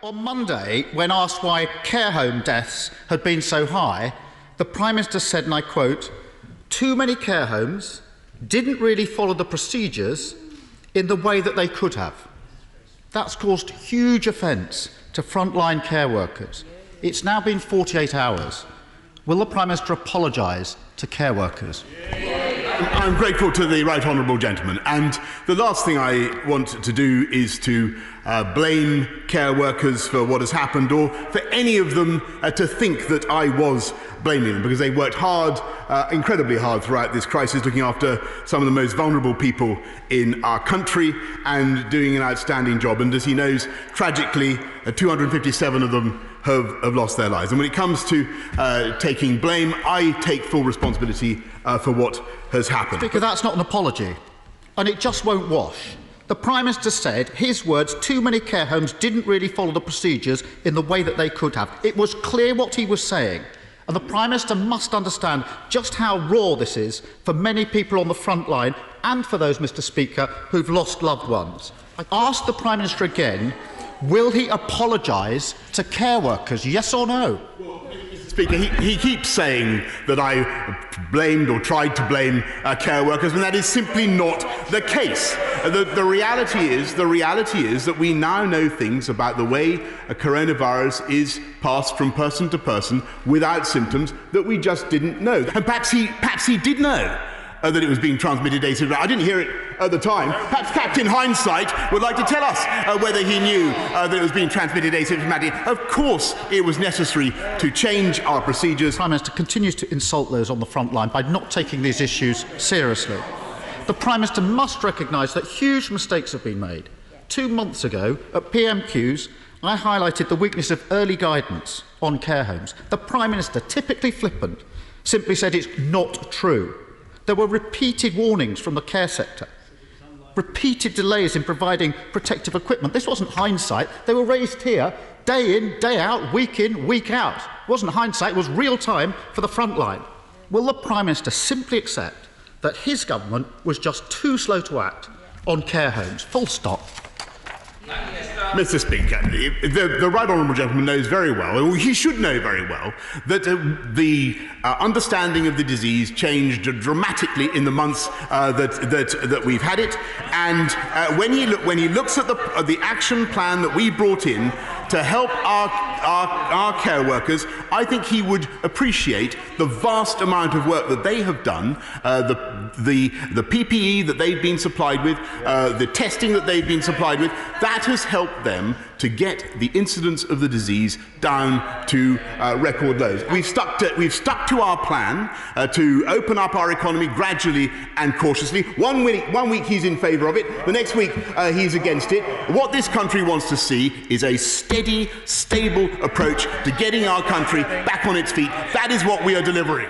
On Monday, when asked why care home deaths had been so high, the Prime Minister said, and I quote, "Too many care homes didn't really follow the procedures in the way that they could have." That's caused huge offence to frontline care workers. It's now been 48 hours. Will the Prime Minister apologise to care workers? I'm grateful to the right honourable gentleman, and the last thing I want to do is to blame care workers for what has happened, or for any of them to think that I was blaming them, because they worked hard, incredibly hard throughout this crisis, looking after some of the most vulnerable people in our country and doing an outstanding job. And as he knows, tragically, 257 of them have lost their lives. And when it comes to taking blame, I take full responsibility for what has happened. Speaker, that's not an apology, and it just won't wash. The Prime Minister said, his words, too many care homes didn't really follow the procedures in the way that they could have. It was clear what he was saying, and the Prime Minister must understand just how raw this is for many people on the front line and for those, Mr Speaker, who've lost loved ones. I ask the Prime Minister again, will he apologise to care workers, yes or no? Speaker, he keeps saying that I blamed or tried to blame care workers, and that is simply not the case. The reality is that we now know things about the way a coronavirus is passed from person to person without symptoms that we just didn't know. And perhaps he did know that it was being transmitted asymptomatically. I didn't hear it at the time. Perhaps in hindsight would like to tell us whether he knew that it was being transmitted asymptomatically. Of course it was necessary to change our procedures. The Prime Minister continues to insult those on the front line by not taking these issues seriously. The Prime Minister must recognise that huge mistakes have been made. 2 months ago, at PMQs, I highlighted the weakness of early guidance on care homes. The Prime Minister, typically flippant, simply said it's not true. There were repeated warnings from the care sector, repeated delays in providing protective equipment. This wasn't hindsight. They were raised here day in, day out, week in, week out. It wasn't hindsight, it was real time for the front line. Will the Prime Minister simply accept that his government was just too slow to act on care homes? Full stop. Mr Speaker, the right honourable gentleman knows very well, or he should know very well, that the understanding of the disease changed dramatically in the months that we've had it, and when he looks at the action plan that we brought in to help our care workers, I think he would appreciate the vast amount of work that they have done, the PPE that they've been supplied with, the testing that they've been supplied with. That has helped them to get the incidence of the disease down to record lows. We've stuck to our plan to open up our economy gradually and cautiously. One week he's in favour of it, the next week he's against it. What this country wants to see is a steady, stable approach to getting our country back on its feet. That is what we are delivering.